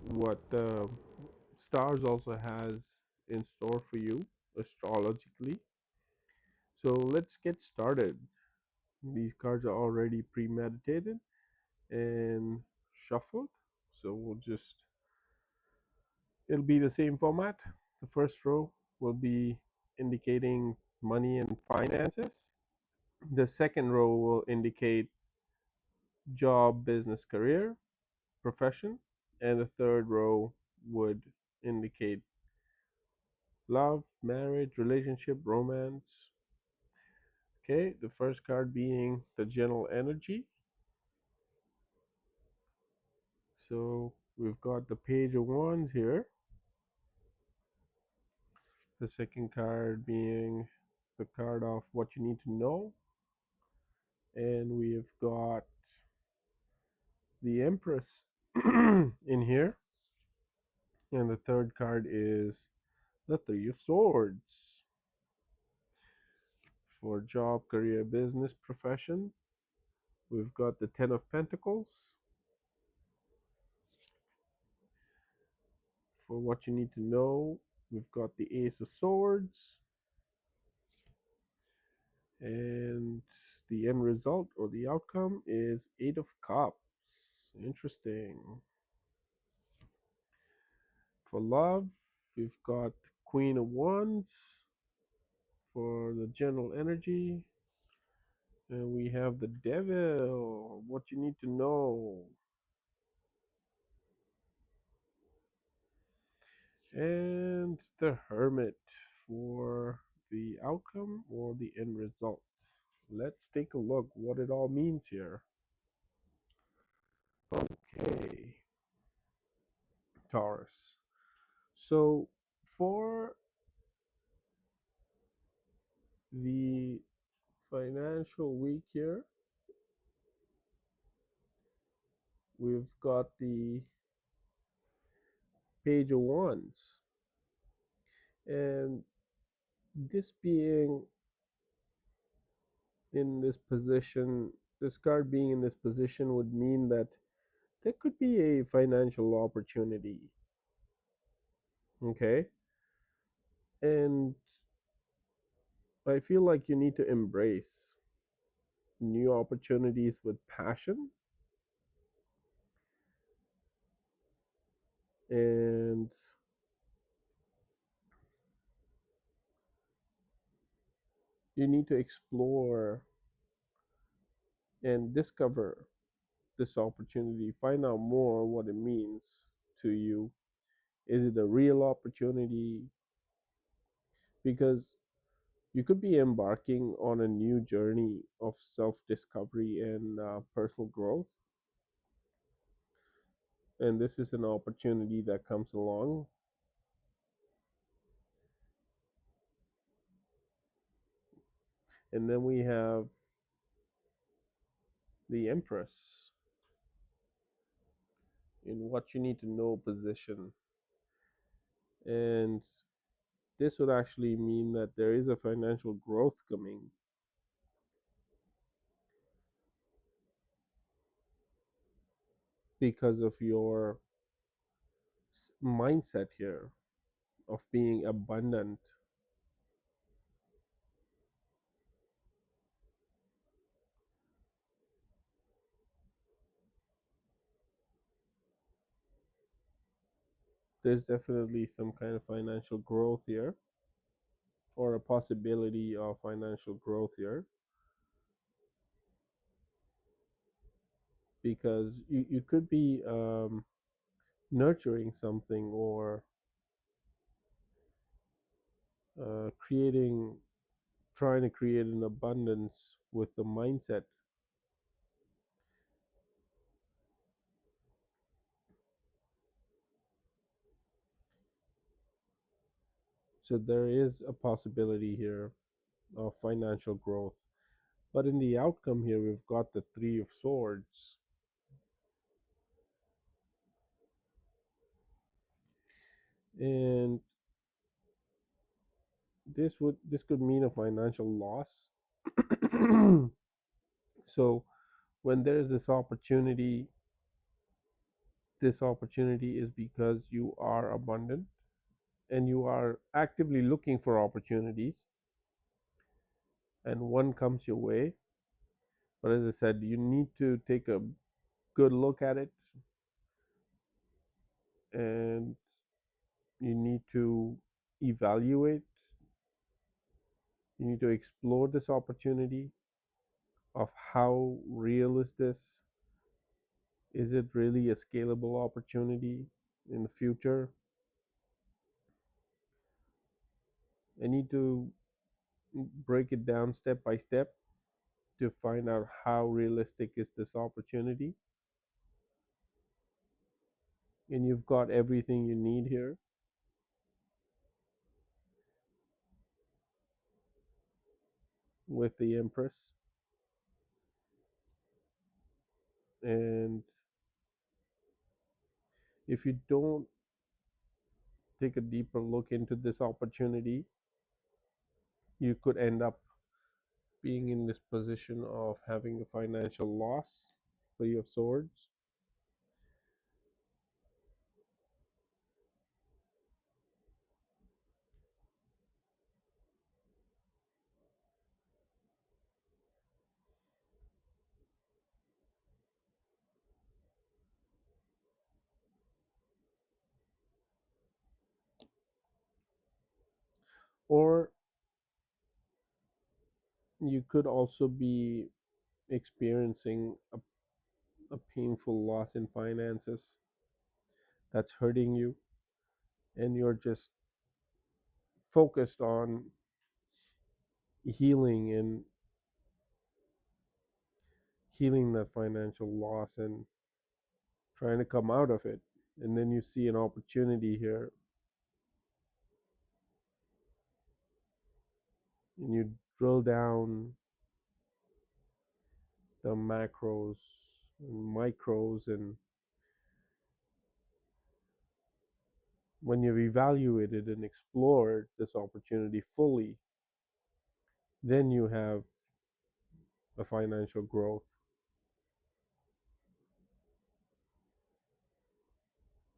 what the stars also has in store for you astrologically. So let's get started. These cards are already premeditated and shuffled. So it'll be the same format. The first row will be indicating money and finances. The second row will indicate job, business, career, profession. And the third row would indicate love, marriage, relationship, romance. Okay, the first card being the general energy. So we've got the Page of Wands here. The second card being the card of what you need to know. And we've got the Empress in here. And the third card is the Three of Swords for job, career, business, profession. We've got the Ten of Pentacles for what you need to know. We've got the Ace of Swords, and the end result or the outcome is Eight of Cups. Interesting. For love, we've got Queen of Wands for the general energy, and we have the Devil, what you need to know, and the Hermit for the outcome or the end result. Let's take a look what it all means here. Okay, Taurus. So for the financial week here, we've got the Page of Wands, and this being in this position, this card being in this position would mean that there could be a financial opportunity. Okay, and I feel like you need to embrace new opportunities with passion, and you need to explore and discover this opportunity, find out more what it means to you. Is it a real opportunity? Because you could be embarking on a new journey of self discovery and personal growth. And this is an opportunity that comes along. And then we have the Empress in what you need to know position. And this would actually mean that there is a financial growth coming because of your mindset here of being abundant. There's definitely some kind of financial growth here, or a possibility of financial growth here, because you could be nurturing something or creating trying to create an abundance with the mindset. So there is a possibility here of financial growth, but in the outcome here we've got the Three of Swords, and this could mean a financial loss. So when there is this opportunity this opportunity is because you are abundant and you are actively looking for opportunities, and one comes your way. But as I said, you need to take a good look at it, and you need to evaluate, you need to explore this opportunity of how real is this? Is it really a scalable opportunity in the future? I need to break it down step by step to find out how realistic is this opportunity. And you've got everything you need here with the Empress. And if you don't take a deeper look into this opportunity, you could end up being in this position of having a financial loss. Three of Swords. Or you could also be experiencing a painful loss in finances that's hurting you, and you're just focused on healing and healing that financial loss and trying to come out of it. And then you see an opportunity here, and you drill down the macros and micros, and when you've evaluated and explored this opportunity fully, then you have a financial growth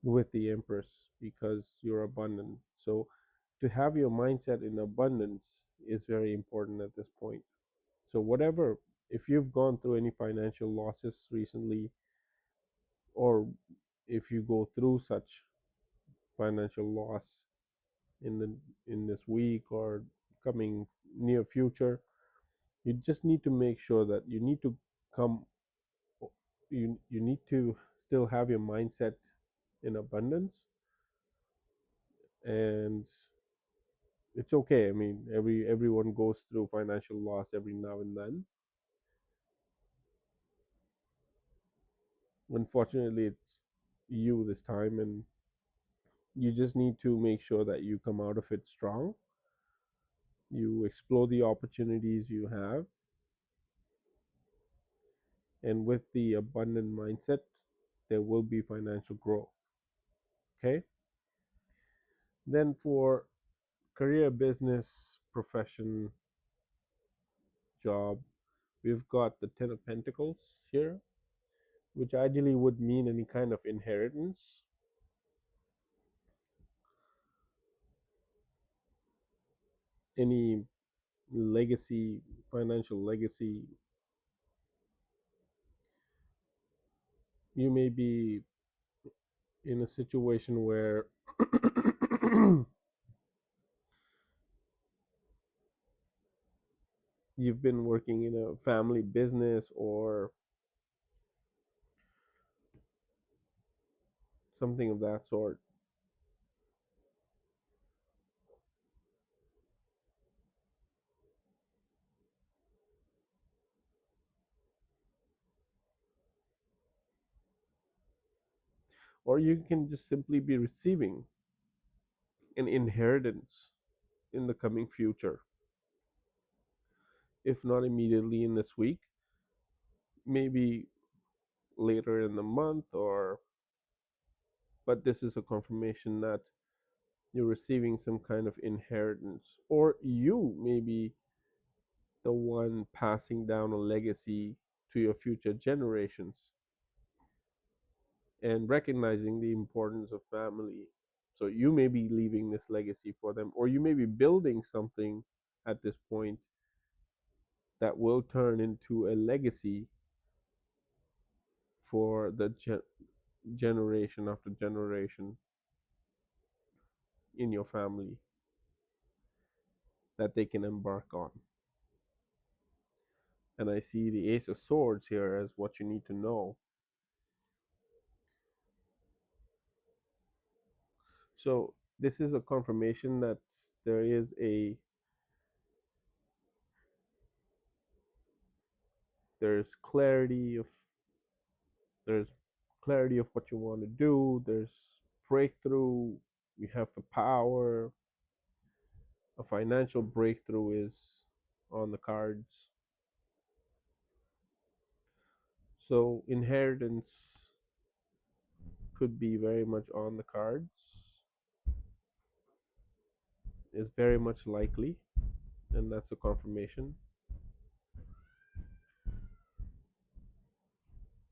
with the Empress because you're abundant. So to have your mindset in abundance is very important at this point. So whatever, if you've gone through any financial losses recently, or if you go through such financial loss in the in this week or coming near future, you just need to make sure that you need to come, you need to still have your mindset in abundance. And it's okay. I mean, everyone goes through financial loss every now and then. Unfortunately, it's you this time, and you just need to make sure that you come out of it strong. You explore the opportunities you have, and with the abundant mindset, there will be financial growth. Okay. Then for career, business, profession, job, we've got the Ten of Pentacles here, which ideally would mean any kind of inheritance, any legacy, financial legacy. You may be in a situation where you've been working in a family business or something of that sort. Or you can just simply be receiving an inheritance in the coming future. If not immediately in this week, maybe later in the month, or but this is a confirmation that you're receiving some kind of inheritance, or you may be the one passing down a legacy to your future generations. and recognizing the importance of family. So you may be leaving this legacy for them, or you may be building something at this point that will turn into a legacy for the generation after generation in your family that they can embark on. And I see the Ace of Swords here as what you need to know. So this is a confirmation that there is a there's clarity of there's clarity of what you want to do. There's breakthrough. You have the power. A financial breakthrough is on the cards. So inheritance could be very much on the cards. Is very much likely, and that's a confirmation.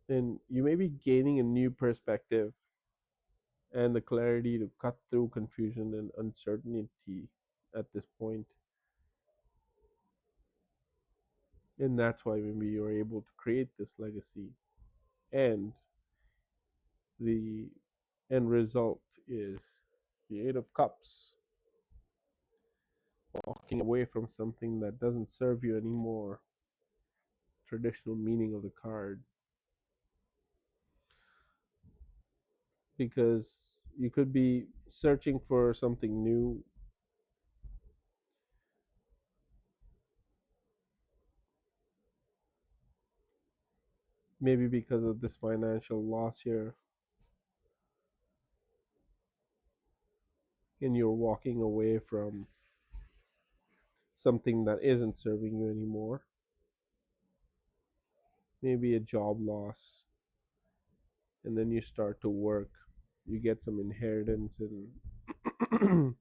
And you may be gaining a new perspective and the clarity to cut through confusion and uncertainty at this point. And that's why maybe you're able to create this legacy. And the end result is the Eight of Cups, walking away from something that doesn't serve you anymore. Traditional meaning of the card, because you could be searching for something new, maybe because of this financial loss here, and you're walking away from something that isn't serving you anymore. Maybe a job loss, and then you start to work, you get some inheritance, and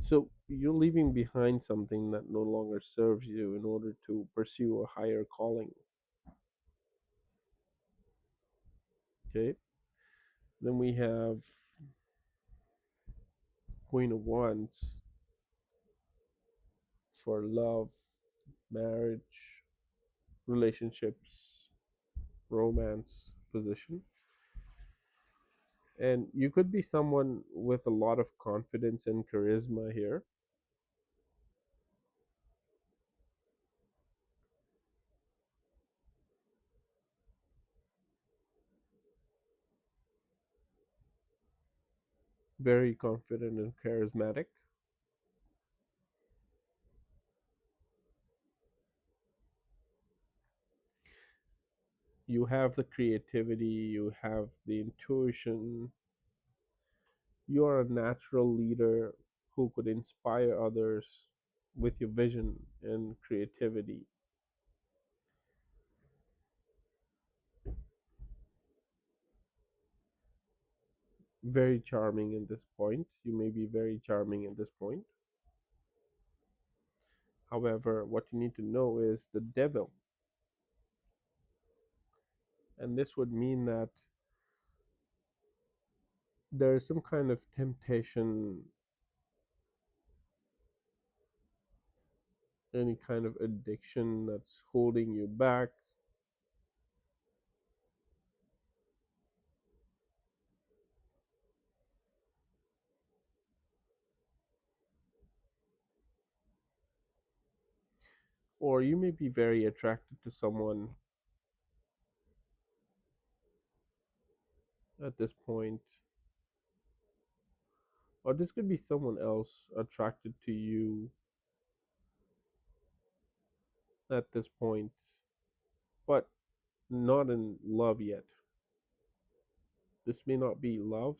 so you're leaving behind something that no longer serves you in order to pursue a higher calling. Okay, then we have Queen of Wands for love, marriage, relationships, romance position. And you could be someone with a lot of confidence and charisma here. Very confident and charismatic. You have the creativity, you have the intuition. You are a natural leader who could inspire others with your vision and creativity. Very charming in this point. You may be very charming at this point. However, what you need to know is the devil. And this would mean that there is some kind of temptation, any kind of addiction that's holding you back, or you may be very attracted to someone at this point, or this could be someone else attracted to you at this point, but not in love yet. This may not be love,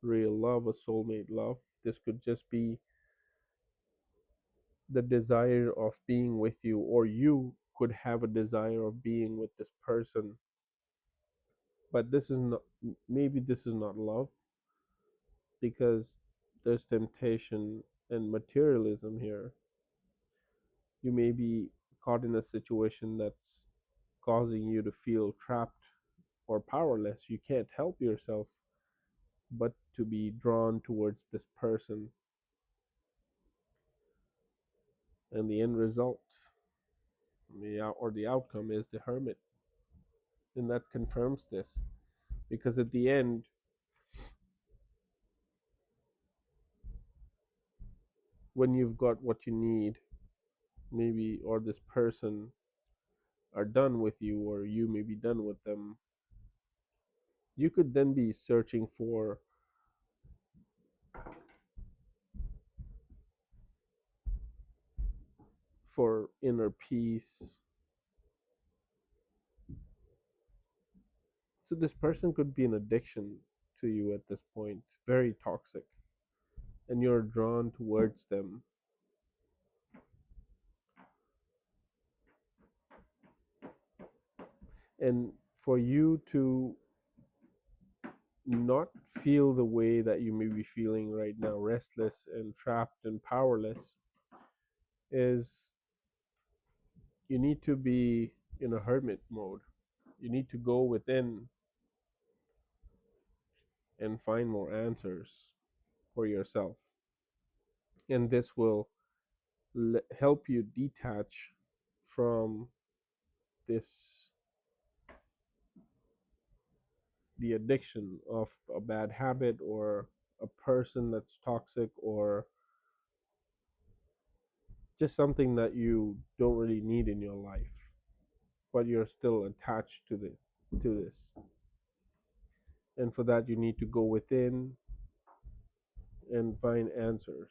real love, a soulmate love. This could just be the desire of being with you, or you could have a desire of being with this person. But this is not, maybe this is not love, because there's temptation and materialism here. You may be caught in a situation that's causing you to feel trapped or powerless, you can't help yourself but to be drawn towards this person. And the end result, the outcome, is the hermit. And that confirms this. Because at the end, when you've got what you need, maybe, or this person are done with you, or you may be done with them, you could then be searching for inner peace. So this person could be an addiction to you at this point, very toxic, and you're drawn towards them. And for you to not feel the way that you may be feeling right now, restless and trapped and powerless, is you need to be in a hermit mode. You need to go within and find more answers for yourself. And this will help you detach from this the addiction of a bad habit, or a person that's toxic, or just something that you don't really need in your life, but you're still attached to this. And for that, you need to go within and find answers,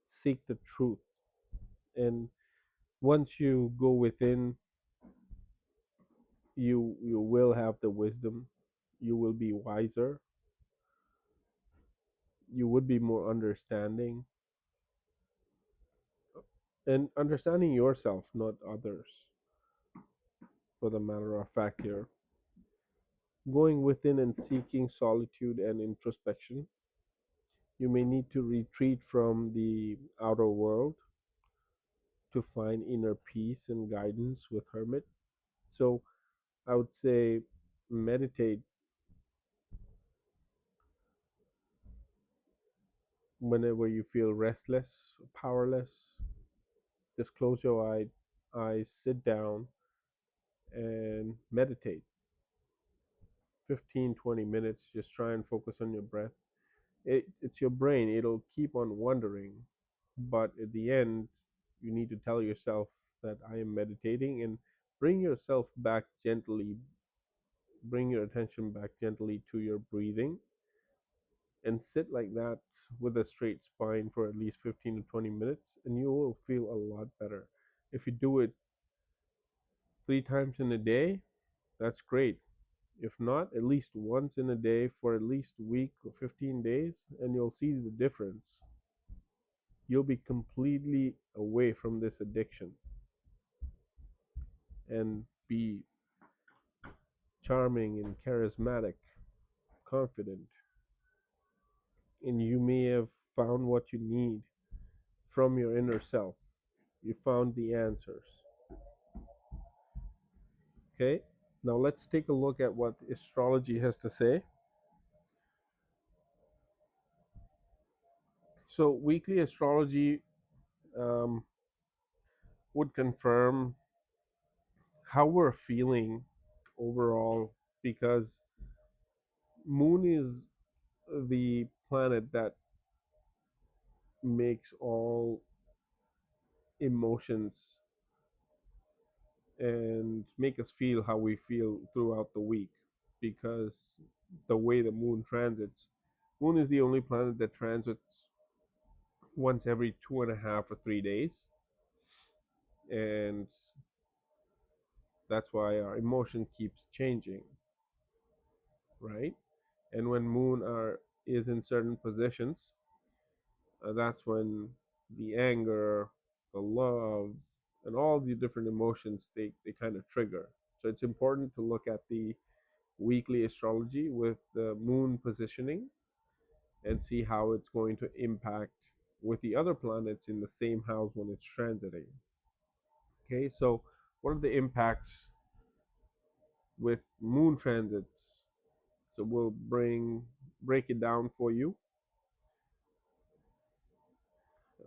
seek the truth. And once you go within, you will have the wisdom, you will be wiser, you would be more understanding, and understanding yourself, not others, for the matter of fact. Here, going within and seeking solitude and introspection, you may need to retreat from the outer world to find inner peace and guidance with hermit. So I would say meditate whenever you feel restless, powerless. Just close your eyes, sit down, and meditate 15-20 minutes. Just try and focus on your breath. It's your brain, it'll keep on wondering, but at the end, you need to tell yourself that I am meditating, and bring yourself back gently, bring your attention back gently to your breathing, and sit like that with a straight spine for at least 15 to 20 minutes, and you will feel a lot better. If you do it 3 times in a day, that's great. If not, at least once in a day for at least a week or 15 days, and you'll see the difference. You'll be completely away from this addiction and be charming and charismatic, confident, and you may have found what you need from your inner self. You found the answers. Okay, now let's take a look at what astrology has to say. So, weekly astrology um, would confirm how we're feeling overall, because moon is the planet that makes all emotions and make us feel how we feel throughout the week, because the way the moon transits, moon is the only planet that transits once every 2.5 or 3 days, and that's why our emotion keeps changing, right? And when moon is in certain positions, that's when the anger, the love, and all the different emotions, they kind of trigger. So it's important to look at the weekly astrology with the moon positioning and see how it's going to impact with the other planets in the same house when it's transiting. Okay, so what are the impacts with moon transits? So we'll break it down for you.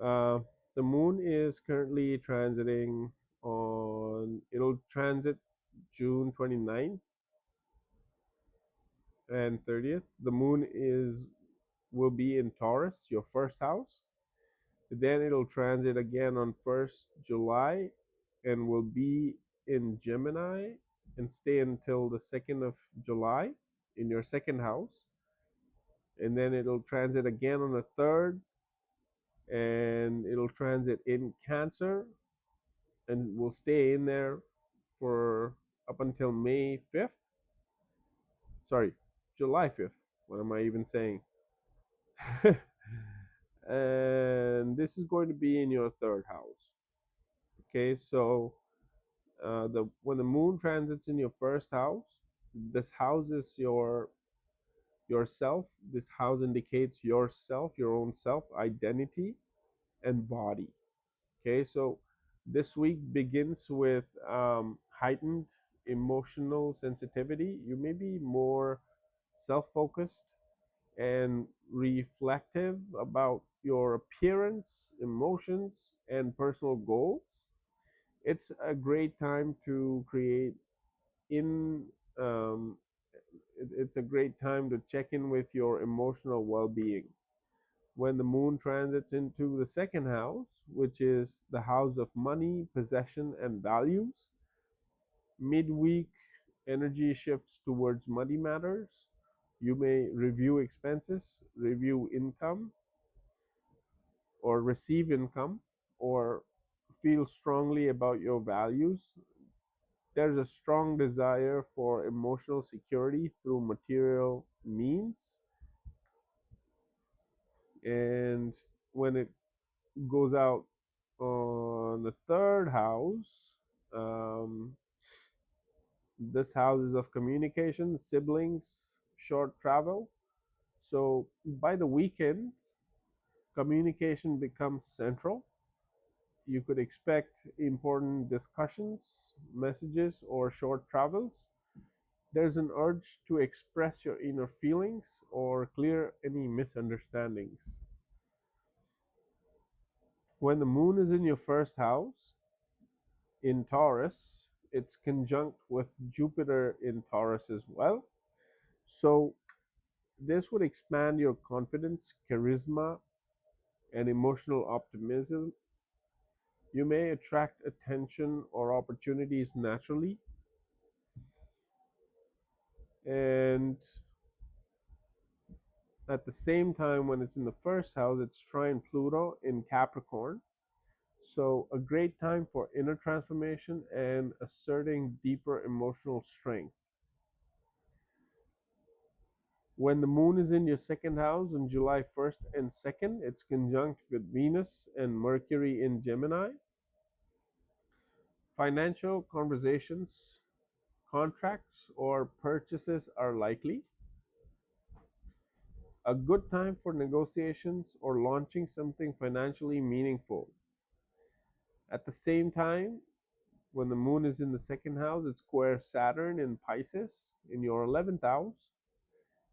Uh, the moon is currently transiting on, it'll transit June 29th and 30th. The moon is will be in Taurus, your first house. Then it'll transit again on 1st July and will be in Gemini and stay until the 2nd of July in your second house. And then it'll transit again on the 3rd, and it'll transit in Cancer and will stay in there for up until May 5th. Sorry, July 5th. What am I even saying? And this is going to be in your third house. Okay, so the when the moon transits in your first house, this house is yourself. This house indicates yourself, your own self, identity, and body. Okay, so this week begins with heightened emotional sensitivity. You may be more self-focused and reflective about your appearance, emotions, and personal goals. It's a great time to create in um, it's a great time to check in with your emotional well-being. When the moon transits into the second house, which is the house of money, possession, and values, midweek energy shifts towards money matters. You may review expenses, review income, or receive income, or feel strongly about your values. There's a strong desire for emotional security through material means. And when it goes out on the third house, um, this house is of communication, siblings, short travel. So by the weekend, communication becomes central. You could expect important discussions, messages, or short travels. There's an urge to express your inner feelings or clear any misunderstandings. When the moon is in your first house in Taurus, it's conjunct with Jupiter in Taurus as well. So this would expand your confidence, charisma, and emotional optimism. You may attract attention or opportunities naturally. And at the same time, when it's in the first house, it's trine Pluto in Capricorn. So, a great time for inner transformation and asserting deeper emotional strength. When the moon is in your second house on July 1st and 2nd, it's conjunct with Venus and Mercury in Gemini. Financial conversations, contracts, or purchases are likely. A good time for negotiations or launching something financially meaningful. At the same time, when the moon is in the second house, it squares Saturn in Pisces in your 11th house.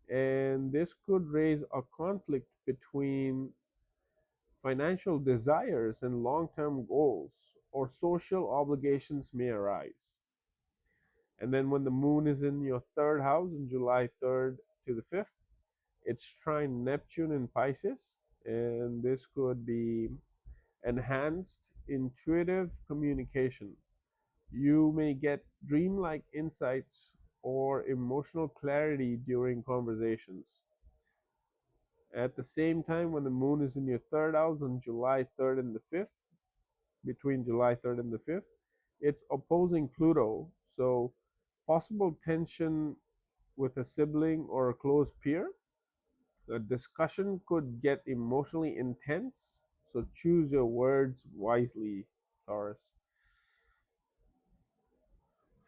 And this could raise a conflict between financial desires and long term goals, or social obligations may arise. And then when the moon is in your third house on July 3rd to the 5th, it's trine Neptune in Pisces. And this could be enhanced intuitive communication. You may get dreamlike insights or emotional clarity during conversations. At the same time, when the moon is in your third house on July 3rd and the 5th, between July 3rd and the 5th, it's opposing Pluto. So, possible tension with a sibling or a close peer. The discussion could get emotionally intense. So, choose your words wisely, Taurus.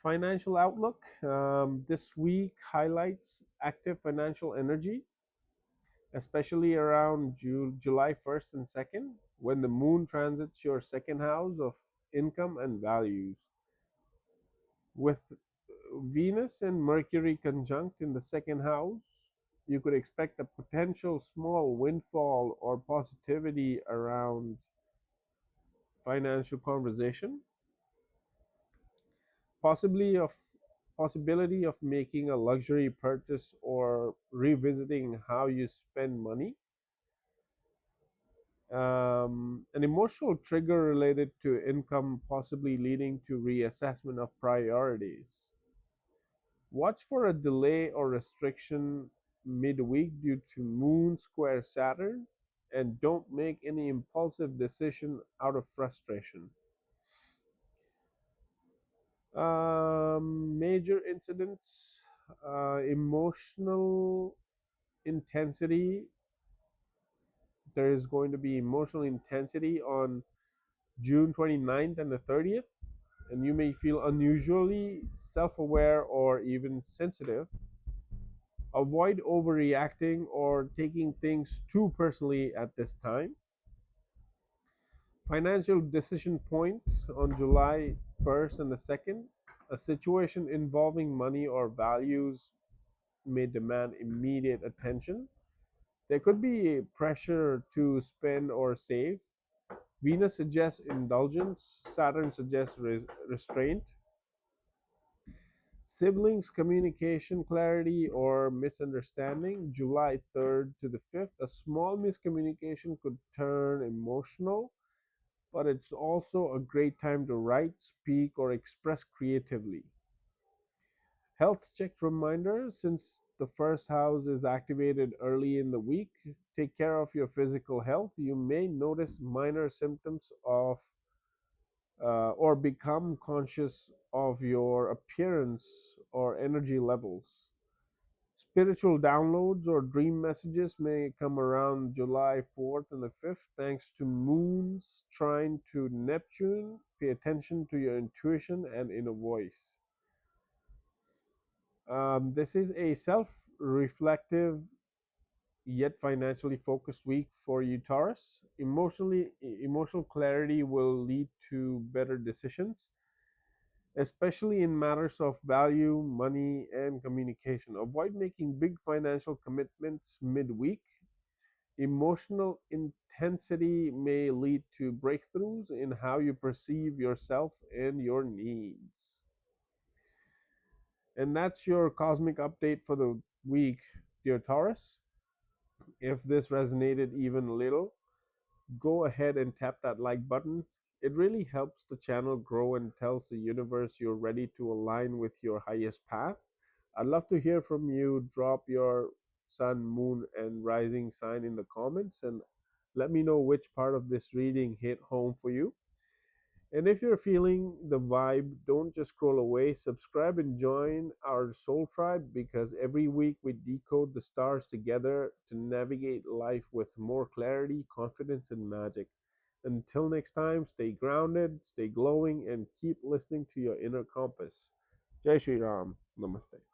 Financial outlook this week highlights active financial energy, especially around July 1st and 2nd, when the moon transits your second house of income and values. With Venus and Mercury conjunct in the second house, you could expect a potential small windfall or positivity around financial conversation, possibly of possibility of making a luxury purchase or revisiting how you spend money. An emotional trigger related to income, possibly leading to reassessment of priorities. Watch for a delay or restriction midweek due to Moon square Saturn, and don't make any impulsive decision out of frustration. Major incidents, emotional intensity. There is going to be emotional intensity on June 29th and the 30th, and you may feel unusually self aware or even sensitive. Avoid overreacting or taking things too personally at this time. Financial decision points on July 1st and the 2nd. A situation involving money or values may demand immediate attention. There could be pressure to spend or save. Venus suggests indulgence, Saturn suggests restraint. Siblings communication clarity or misunderstanding, July 3rd to the 5th. A small miscommunication could turn emotional, but it's also a great time to write, speak, or express creatively. Health check reminder, since the first house is activated early in the week, take care of your physical health. You may notice minor symptoms of or become conscious of your appearance or energy levels. Spiritual downloads or dream messages may come around July 4th and the 5th, thanks to Moon's trine to Neptune. Pay attention to your intuition and inner voice. This is a self reflective yet financially focused week for you, Taurus. Emotional clarity will lead to better decisions, especially in matters of value, money, and communication. Avoid making big financial commitments midweek. Emotional intensity may lead to breakthroughs in how you perceive yourself and your needs. And that's your cosmic update for the week, dear Taurus. If this resonated even a little, go ahead and tap that like button. It really helps the channel grow and tells the universe you're ready to align with your highest path. I'd love to hear from you. Drop your sun, moon, and rising sign in the comments and let me know which part of this reading hit home for you. And if you're feeling the vibe, don't just scroll away. Subscribe and join our soul tribe, because every week we decode the stars together to navigate life with more clarity, confidence, and magic. Until next time, stay grounded, stay glowing, and keep listening to your inner compass. Jai Shri Ram. Namaste.